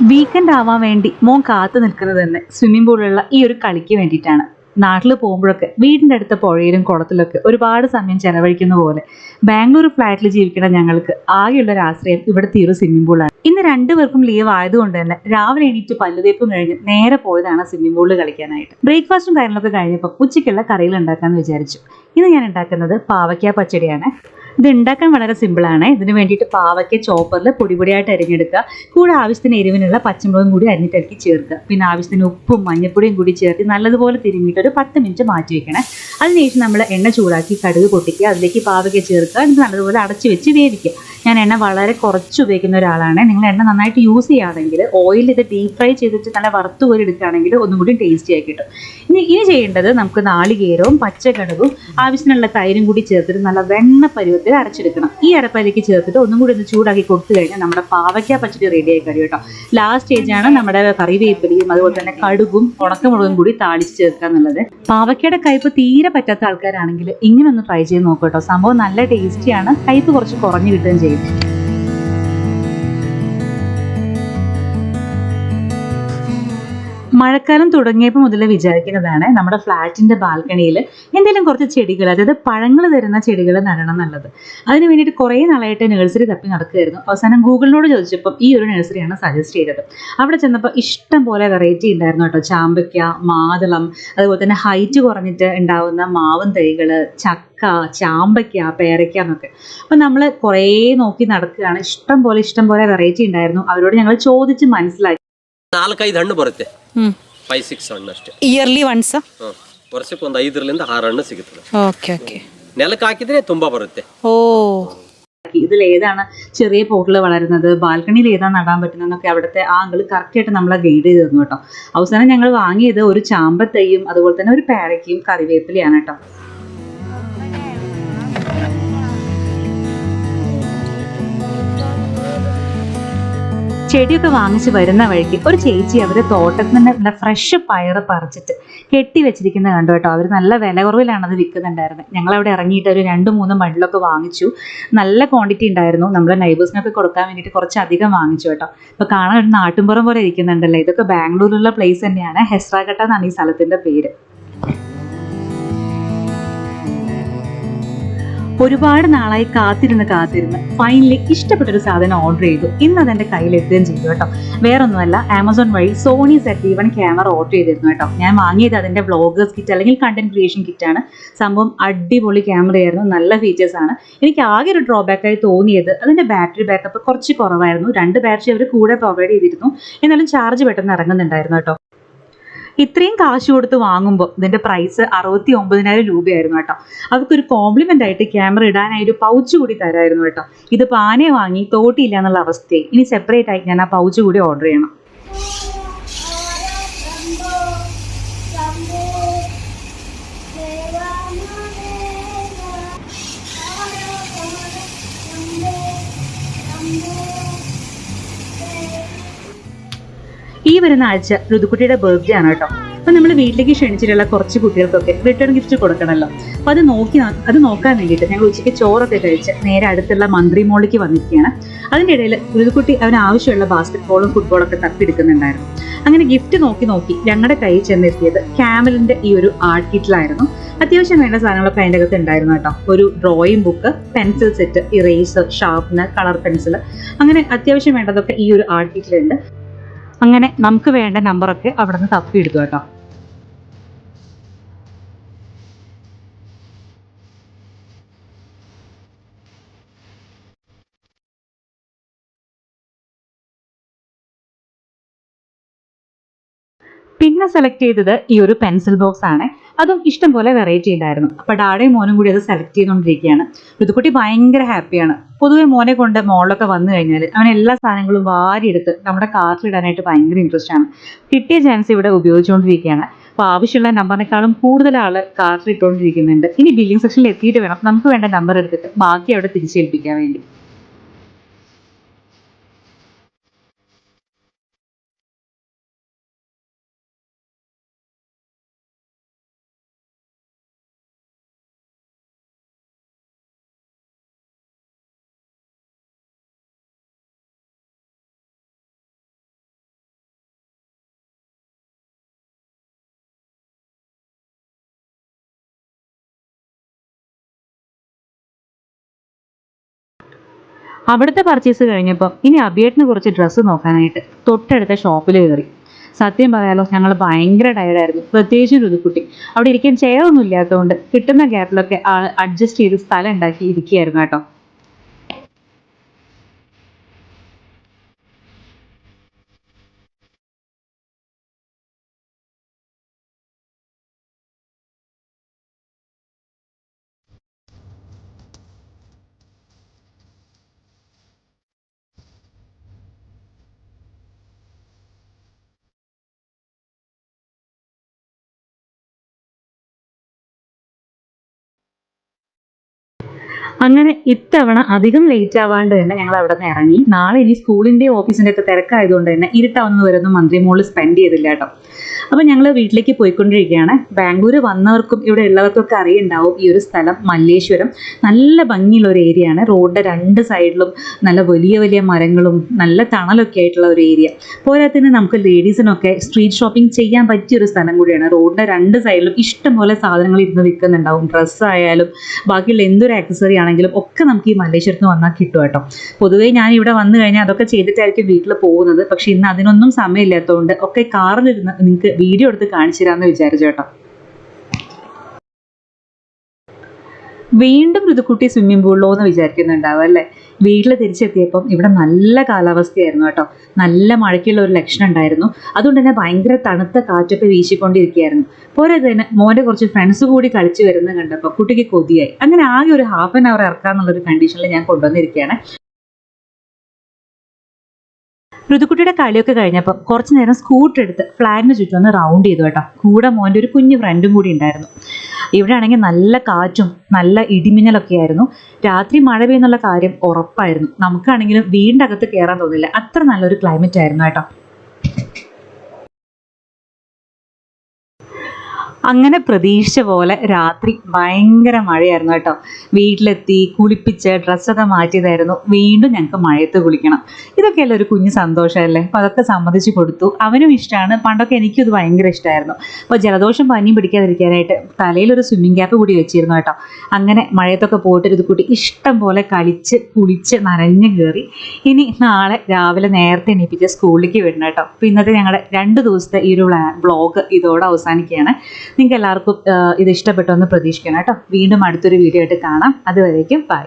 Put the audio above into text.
Weekend ആവാൻ വേണ്ടി മോൻ കാത്തു നിൽക്കുന്നത് തന്നെ സ്വിമ്മിംഗ് പൂളിലുള്ള ഈ ഒരു കളിക്ക് വേണ്ടിയിട്ടാണ്. നാട്ടിൽ പോകുമ്പോഴൊക്കെ വീടിൻ്റെ അടുത്ത പുഴയിലും കുളത്തിലൊക്കെ ഒരുപാട് സമയം ചെലവഴിക്കുന്ന പോലെ ബാംഗ്ലൂർ ഫ്ലാറ്റിൽ ജീവിക്കുന്ന ഞങ്ങൾക്ക് ആകെയുള്ള ഒരു ആശ്രയം ഇവിടുത്തെ ഈ ഒരു സ്വിമ്മിംഗ് പൂളാണ്. ഇന്ന് രണ്ടുപേർക്കും ലീവ് ആയതുകൊണ്ട് തന്നെ രാവിലെ എണീറ്റ് പല്ലുതേപ്പും കഴിഞ്ഞ് നേരെ പോയതാണ് സ്വിമ്മിംഗ് പൂളിൽ കളിക്കാനായിട്ട്. ബ്രേക്ക്ഫാസ്റ്റും കാര്യങ്ങളൊക്കെ കഴിഞ്ഞപ്പോൾ ഉച്ചയ്ക്കുള്ള കറികൾ ഉണ്ടാക്കാമെന്ന് വിചാരിച്ചു. ഇന്ന് ഞാൻ ഉണ്ടാക്കുന്നത് പാവയ്ക്ക പച്ചടിയാണ്. ഇത് ഉണ്ടാക്കാൻ വളരെ സിമ്പിളാണ്. ഇതിന് വേണ്ടിയിട്ട് പാവയ്ക്ക ചോപ്പറിൽ പൊടിപൊടിയായിട്ട് അരിഞ്ഞെടുക്കുക. കൂടെ ആവശ്യത്തിന് എരിവിനുള്ള പച്ചമുളകും കൂടി അരിഞ്ഞിട്ടിറക്കി ചേർക്കുക. പിന്നെ ആവശ്യത്തിന് ഉപ്പും മഞ്ഞപ്പൊടിയും കൂടി ചേർത്ത് നല്ലതുപോലെ തിരുമ്മിയിട്ട് ഒരു 10 മിനിറ്റ് മാറ്റി വെക്കണം. അതിനുശേഷം നമ്മൾ എണ്ണ ചൂടാക്കി കടുക് പൊട്ടിക്കുക. അതിലേക്ക് പാവയ്ക്ക ചേർക്കുക. ഇത് നല്ലതുപോലെ അടച്ചു വെച്ച് വേവിക്കുക. ഞാൻ എണ്ണ വളരെ കുറച്ച് ഉപയോഗിക്കുന്ന ഒരാളാണ്. നിങ്ങൾ എണ്ണ നന്നായിട്ട് യൂസ് ചെയ്യുകയാണെങ്കിൽ ഓയിൽ ഇത് ഡീപ് ഫ്രൈ ചെയ്തിട്ട് നല്ല വറുത്ത് കോരി എടുക്കുകയാണെങ്കിൽ ഒന്നും കൂടി ടേസ്റ്റി ആയി കിട്ടും. ഇനി ചെയ്യേണ്ടത് നമുക്ക് നാളികേരവും പച്ചക്കടുകും ആവശ്യത്തിനുള്ള തൈരും കൂടി ചേർത്തിട്ട് നല്ല വെണ്ണ പരുവത്തിൽ അരച്ചെടുക്കണം. ഈ അരപ്പയിലേക്ക് ചേർത്തിട്ട് ഒന്നും കൂടി ഒന്ന് ചൂടാക്കി കൊടുത്തു കഴിഞ്ഞാൽ നമ്മുടെ പാവയ്ക്ക പച്ചടി റെഡി ആയി കഴിയും കേട്ടോ. ലാസ്റ്റ് സ്റ്റേജാണ് നമ്മുടെ കറിവേപ്പിലയും അതുപോലെ തന്നെ കടുകും ഉണക്കമുളകും കൂടി താളിച്ച് ചേർക്കുക എന്നുള്ളത്. പാവയ്ക്കയുടെ കയ്പ്പ് തീരെ പറ്റാത്ത ആൾക്കാരാണെങ്കിൽ ഇങ്ങനെ ഒന്ന് ട്രൈ ചെയ്ത് നോക്കൂ കേട്ടോ. സംഭവം നല്ല ടേസ്റ്റിയാണ്. കയ്പ്പ് കുറച്ച് കുറഞ്ഞു കിട്ടുകയും ചെയ്യും. മഴക്കാലം തുടങ്ങിയപ്പോൾ മുതൽ വിചാരിക്കുന്നതാണ് നമ്മുടെ ഫ്ലാറ്റിൻ്റെ ബാൽക്കണിയിൽ എന്തെങ്കിലും കുറച്ച് ചെടികൾ, അതായത് പഴങ്ങൾ തരുന്ന ചെടികൾ നടണം എന്നുള്ളത്. അതിന് വേണ്ടിയിട്ട് കുറേ നാളായിട്ട് നഴ്സറി തപ്പി നടക്കുകയായിരുന്നു. അവസാനം ഗൂഗിളിനോട് ചോദിച്ചപ്പോൾ ഈ ഒരു നഴ്സറിയാണ് സജസ്റ്റ് ചെയ്തത്. അവിടെ ചെന്നപ്പോൾ ഇഷ്ടം പോലെ വെറൈറ്റി ഉണ്ടായിരുന്നു കേട്ടോ. ചാമ്പയ്ക്ക, മാതളം, അതുപോലെ തന്നെ ഹൈറ്റ് കുറഞ്ഞിട്ട് ഉണ്ടാവുന്ന മാവും തൈകൾ, ചക്ക, ചാമ്പയ്ക്ക, പേരയ്ക്ക എന്നൊക്കെ. അപ്പം നമ്മൾ കുറേ നോക്കി നടക്കുകയാണ്. ഇഷ്ടം പോലെ വെറൈറ്റി ഉണ്ടായിരുന്നു. അവരോട് ഞങ്ങൾ ചോദിച്ച് മനസ്സിലാക്കി. 4-5 ಹಣ್ಣು ಬರುತ್ತೆ. 5-6 ಹಣ್ಣು ಅಷ್ಟೇ. ಇಯರ್ಲಿ ಒನ್ಸ್ ವರ್ಷಕ್ಕೆ ಒಂದು 5ರಿಂದ 6 ಹಣ್ಣು ಸಿಗುತ್ತದೆ. Okay okay. ನೆಲಕ್ಕೆ ಹಾಕಿದ್ರೆ ತುಂಬಾ ಬರುತ್ತೆ. ഓ, ഇതിൽ ഏതാണ് ചെറിയ പോട്ടിൽ വളരുന്നത്, ബാൽക്കണിയിൽ ഏതാണ് നടാൻ പറ്റുന്നതെന്നൊക്കെ അവിടുത്തെ ആ ആങ്കിൾ കറക്റ്റായിട്ട് നമ്മളെ ഗൈഡ് ചെയ്ത് തന്നു കേട്ടോ. അവസാനം ഞങ്ങൾ വാങ്ങിയത് ഒരു ചാമ്പത്തൈയും അതുപോലെ തന്നെ ഒരു പേരയ്ക്കയും കറിവേപ്പിലയാണ് കേട്ടോ. ചെടിയൊക്കെ വാങ്ങിച്ച് വരുന്ന വഴിക്ക് ഒരു ചേച്ചി അവർ തോട്ടത്തിൽ നിന്ന് നല്ല ഫ്രഷ് പയറ് പറിച്ചിട്ട് കെട്ടി വെച്ചിരിക്കുന്നത് കണ്ടു കേട്ടോ. അവർ നല്ല വില കുറവിലാണ് അത് വിൽക്കുന്നുണ്ടായിരുന്നത്. ഞങ്ങളവിടെ ഇറങ്ങിയിട്ട് ഒരു 2-3 ബണ്ടിലൊക്കെ വാങ്ങിച്ചു. നല്ല ക്വാണ്ടിറ്റി ഉണ്ടായിരുന്നു. നമ്മുടെ നൈബേഴ്സിനൊക്കെ കൊടുക്കാൻ വേണ്ടിയിട്ട് കുറച്ചധികം വാങ്ങിച്ചു കേട്ടോ. ഇപ്പോൾ കാണാൻ ഒരു നാട്ടുംപുറം പോലെ ഇരിക്കുന്നുണ്ടല്ലോ. ഇതൊക്കെ ബാംഗ്ലൂരിലുള്ള പ്ലേസ് തന്നെയാണ്. ഹെസ്രാഘട്ട എന്നാണ് ഈ സ്ഥലത്തിൻ്റെ പേര്. ഒരുപാട് നാളായി കാത്തിരുന്ന് ഫൈനലി ഇഷ്ടപ്പെട്ടൊരു സാധനം ഓർഡർ ചെയ്തു. ഇന്ന് അതെൻ്റെ കയ്യിലെത്തുകയും ചെയ്തു കേട്ടോ. വേറൊന്നുമല്ല, ആമസോൺ വഴി സോണി Z1 ക്യാമറ ഓർഡർ ചെയ്തിരുന്നു കേട്ടോ. ഞാൻ വാങ്ങിയത് അതിൻ്റെ വ്ളോഗേഴ്സ് കിറ്റ് അല്ലെങ്കിൽ കണ്ടന്റ് ക്രിയേഷൻ കിറ്റാണ്. സംഭവം അടിപൊളി ക്യാമറയായിരുന്നു, നല്ല ഫീച്ചേഴ്സാണ്. എനിക്ക് ആകെ ഒരു ഡ്രോബാക്കായി തോന്നിയത് അതിൻ്റെ ബാറ്ററി ബാക്കപ്പ് കുറച്ച് കുറവായിരുന്നു. 2 ബാറ്ററി അവർ കൂടെ പ്രൊവൈഡ് ചെയ്തിരുന്നു. എന്നാലും ചാർജ് പെട്ടെന്ന് ഇറങ്ങുന്നുണ്ടായിരുന്നു കേട്ടോ. ഇത്രയും കാശ് കൊടുത്ത് വാങ്ങുമ്പോൾ ഇതിൻ്റെ പ്രൈസ് 69,000 രൂപയായിരുന്നു കേട്ടോ. അവർക്കൊരു കോംപ്ലിമെൻ്റ് ആയിട്ട് ക്യാമറ ഇടാനായി ഒരു പൗച്ച് കൂടി തരായിരുന്നു കേട്ടോ. ഇത് പാനെ വാങ്ങി തോട്ടിയില്ല എന്നുള്ള അവസ്ഥയായി. ഇനി സെപ്പറേറ്റ് ആയി ഞാൻ ആ പൗച്ച് കൂടി ഓർഡർ ചെയ്യണം. ഈ വരുന്ന ആഴ്ച ഋതുക്കുട്ടിയുടെ ബർത്ത്ഡേ ആണ് കേട്ടോ. അപ്പം നമ്മൾ വീട്ടിലേക്ക് ക്ഷണിച്ചിട്ടുള്ള കുറച്ച് കുട്ടികൾക്കൊക്കെ റിട്ടേൺ ഗിഫ്റ്റ് കൊടുക്കണമല്ലോ. അപ്പോൾ അത് നോക്കാൻ വേണ്ടിയിട്ട് ഞങ്ങൾ ഉച്ചയ്ക്ക് ചോറൊക്കെ കഴിച്ച് നേരെ അടുത്തുള്ള മന്ത്രി മോളിലേക്ക് വന്നിരിക്കുകയാണ്. അതിൻ്റെ ഇടയിൽ ഋതുക്കുട്ടി അവന് ആവശ്യമുള്ള ബാസ്കറ്റ് ബോളും ഫുട്ബോളൊക്കെ തപ്പിയെടുക്കുന്നുണ്ടായിരുന്നു. അങ്ങനെ ഗിഫ്റ്റ് നോക്കി ഞങ്ങളുടെ കയ്യിൽ ചെന്നെത്തിയത് ക്യാമലിൻ്റെ ഈ ഒരു ആർട്ട് കിറ്റിലായിരുന്നു. അത്യാവശ്യം വേണ്ട സാധനങ്ങളൊക്കെ അതിൻ്റെ അകത്ത് ഉണ്ടായിരുന്നു കേട്ടോ. ഒരു drawing book, pencil set, eraser, sharpener, colour pencil, അങ്ങനെ അത്യാവശ്യം വേണ്ടതൊക്കെ ഈ ഒരു ആർട്ട് കിറ്റിലുണ്ട്. അങ്ങനെ നമുക്ക് വേണ്ട നമ്പറൊക്കെ അവിടെ നിന്ന് തപ്പിയെടുത്തു കേട്ടോ. പിന്നെ സെലക്ട് ചെയ്തത് ഈ ഒരു പെൻസിൽ ബോക്സ് ആണ്. അതും ഇഷ്ടം പോലെ വെറൈറ്റി ഉണ്ടായിരുന്നു. അപ്പോൾ ഡാഡയും മോനും കൂടി അത് സെലക്ട് ചെയ്തുകൊണ്ടിരിക്കുകയാണ്. ഋതുക്കുട്ടി ഭയങ്കര ഹാപ്പിയാണ്. പൊതുവെ മോനെ കൊണ്ട് മോളിലൊക്കെ വന്നു കഴിഞ്ഞാൽ അവൻ എല്ലാ സാധനങ്ങളും വാരിയെടുത്ത് നമ്മുടെ കാറിലിടാനായിട്ട് ഭയങ്കര ഇൻട്രസ്റ്റ് ആണ്. കിട്ടിയ ചാൻസ് ഇവിടെ ഉപയോഗിച്ചുകൊണ്ടിരിക്കുകയാണ്. അപ്പോൾ ആവശ്യമുള്ള നമ്പറിനേക്കാളും കൂടുതൽ ആള് കാറിൽ ഇട്ടുകൊണ്ടിരിക്കുന്നുണ്ട്. ഇനി ബില്ലിംഗ് സെക്ഷനിൽ എത്തിയിട്ട് വേണം നമുക്ക് വേണ്ട നമ്പർ എടുത്തിട്ട് ബാക്കി അവിടെ തിരിച്ചേൽപ്പിക്കാൻ വേണ്ടി. അവിടുത്തെ പർച്ചേസ് കഴിഞ്ഞപ്പോൾ ഇനി അഭിയേട്ടന് കുറച്ച് ഡ്രസ്സ് നോക്കാനായിട്ട് തൊട്ടടുത്ത ഷോപ്പിൽ കയറി. സത്യം പറയാലോ, ഞങ്ങൾ ഭയങ്കര ടയർഡായിരുന്നു. പ്രത്യേകിച്ച് ഋതുക്കുട്ടി അവിടെ ഇരിക്കാൻ ചെയറൊന്നും ഇല്ലാത്തതുകൊണ്ട് കിട്ടുന്ന ഗ്യാപ്പിലൊക്കെ ആൾ അഡ്ജസ്റ്റ് ചെയ്ത് സ്ഥലം ഉണ്ടാക്കി ഇരിക്കുകയായിരുന്നു കേട്ടോ. അങ്ങനെ ഇത്തവണ അധികം ലേറ്റ് ആവാണ്ട് തന്നെ ഞങ്ങൾ അവിടെ നിന്ന് ഇറങ്ങി. നാളെ ഇനി സ്കൂളിൻ്റെയും ഓഫീസിൻ്റെ ഒക്കെ തിരക്കായതുകൊണ്ട് തന്നെ ഇരുട്ടാവുന്ന വരെയൊന്നും മന്ത്രി മോള് സ്പെൻഡ് ചെയ്തില്ല കേട്ടോ. അപ്പോൾ ഞങ്ങൾ വീട്ടിലേക്ക് പോയിക്കൊണ്ടിരിക്കുകയാണ്. ബാംഗ്ലൂർ വന്നവർക്കും ഇവിടെ ഉള്ളവർക്കൊക്കെ അറിയുണ്ടാവും ഈ ഒരു സ്ഥലം മല്ലേശ്വരം. നല്ല ഭംഗിയുള്ള ഒരു ഏരിയ ആണ്. റോഡിൻ്റെ രണ്ട് സൈഡിലും നല്ല വലിയ വലിയ മരങ്ങളും നല്ല തണലൊക്കെ ആയിട്ടുള്ള ഒരു ഏരിയ. പോരാത്തതിന് നമുക്ക് ലേഡീസിനൊക്കെ സ്ട്രീറ്റ് ഷോപ്പിംഗ് ചെയ്യാൻ പറ്റിയൊരു സ്ഥലം കൂടിയാണ്. റോഡിൻ്റെ രണ്ട് സൈഡിലും ഇഷ്ടംപോലെ സാധനങ്ങൾ ഇരുന്ന് വിൽക്കുന്നുണ്ടാവും. ഡ്രസ്സായാലും ബാക്കിയുള്ള എന്തൊരു ആക്സസറി ആണെങ്കിലും ഒക്കെ നമുക്ക് ഈ മല്ലേശ്വരത്ത് വന്നാൽ കിട്ടും കേട്ടോ. പൊതുവേ ഞാൻ ഇവിടെ വന്നു കഴിഞ്ഞാൽ അതൊക്കെ ചെയ്തിട്ടായിരിക്കും വീട്ടിൽ പോകുന്നത്. പക്ഷെ ഇന്ന് അതിനൊന്നും സമയമില്ലാത്തതുകൊണ്ട് ഒക്കെ കാറിലിരുന്ന് നിങ്ങൾക്ക് വീഡിയോ എടുത്ത് കാണിച്ചു തരാമെന്ന് വിചാരിച്ചു കേട്ടോ. വീണ്ടും ഋതുക്കുട്ടി സ്വിമ്മിംഗ് പൂളിലോ എന്ന് വിചാരിക്കുന്നുണ്ടാവും അല്ലേ? വീട്ടിൽ തിരിച്ചെത്തിയപ്പം ഇവിടെ നല്ല കാലാവസ്ഥയായിരുന്നു കേട്ടോ. നല്ല മഴയ്ക്കുള്ള ഒരു ലക്ഷണം ഉണ്ടായിരുന്നു. അതുകൊണ്ട് തന്നെ ഭയങ്കര തണുത്ത കാറ്റൊക്കെ വീശിക്കൊണ്ടിരിക്കുകയായിരുന്നു. പോരാതെ തന്നെ മോൻ്റെ കുറച്ച് ഫ്രണ്ട്സ് കൂടി കളിച്ച് വരുന്നത് കണ്ടപ്പോൾ കുട്ടിക്ക് കൊതിയായി. അങ്ങനെ ആകെ ഒരു ഹാഫ് ആൻ അവർ ഇറക്കാമെന്നുള്ളൊരു കണ്ടീഷനിൽ ഞാൻ കൊണ്ടുവന്നിരിക്കുകയാണ്. ഋതുക്കുട്ടിയുടെ കളിയൊക്കെ കഴിഞ്ഞപ്പോൾ കുറച്ച് നേരം സ്കൂട്ടർ എടുത്ത് ഫ്ലാറ്റിന് ചുറ്റും ഒന്ന് റൗണ്ട് ചെയ്തു കേട്ടോ. കൂടെ മോൻ്റെ ഒരു കുഞ്ഞു ഫ്രണ്ടും കൂടി ഉണ്ടായിരുന്നു. ഇവിടെ ആണെങ്കിൽ നല്ല കാറ്റും നല്ല ഇടിമിന്നലൊക്കെ ആയിരുന്നു. രാത്രി മഴ പെയ്യുന്നുള്ള കാര്യം ഉറപ്പായിരുന്നു. നമുക്കാണെങ്കിലും വീടിൻ്റെ അകത്ത് കയറാൻ തോന്നില്ല. അത്ര നല്ലൊരു ക്ലൈമറ്റ് ആയിരുന്നു കേട്ടോ. അങ്ങനെ പ്രതീക്ഷിച്ച പോലെ രാത്രി ഭയങ്കര മഴയായിരുന്നു കേട്ടോ. വീട്ടിലെത്തി കുളിപ്പിച്ച് ഡ്രസ്സൊക്കെ മാറ്റിയതായിരുന്നു. വീണ്ടും ഞങ്ങൾക്ക് മഴയത്ത് കുളിക്കണം. ഇതൊക്കെയല്ലേ ഒരു കുഞ്ഞ് സന്തോഷമല്ലേ? അപ്പോൾ അതൊക്കെ സമ്മതിച്ച് കൊടുത്തു. അവനും ഇഷ്ടമാണ്. പണ്ടൊക്കെ എനിക്കും ഇത് ഭയങ്കര ഇഷ്ടമായിരുന്നു. അപ്പോൾ ജലദോഷം പനിയും പിടിക്കാതിരിക്കാനായിട്ട് തലയിലൊരു സ്വിമ്മിങ് ക്യാപ്പ് കൂടി വെച്ചിരുന്നു കേട്ടോ. അങ്ങനെ മഴയത്തൊക്കെ പോയിട്ട് ഇത് കൂട്ടി ഇഷ്ടം പോലെ കളിച്ച് കുളിച്ച് നനഞ്ഞ് കയറി. ഇനി നാളെ രാവിലെ നേരത്തെ എണീപ്പിച്ച് സ്കൂളിലേക്ക് വിടണം കേട്ടോ. അപ്പോൾ ഇന്നത്തെ ഞങ്ങളുടെ 2 ദിവസത്തെ ഈ ഒരു വ്ളോഗ് ഇതോടെ അവസാനിക്കുകയാണ്. നിങ്ങൾക്ക് എല്ലാവർക്കും ഇത് ഇഷ്ടപ്പെട്ടു എന്ന് പ്രതീക്ഷിക്കണം കേട്ടോ. വീണ്ടും അടുത്തൊരു വീഡിയോ ആയിട്ട് കാണാം. അതുവരേക്കും ബൈ.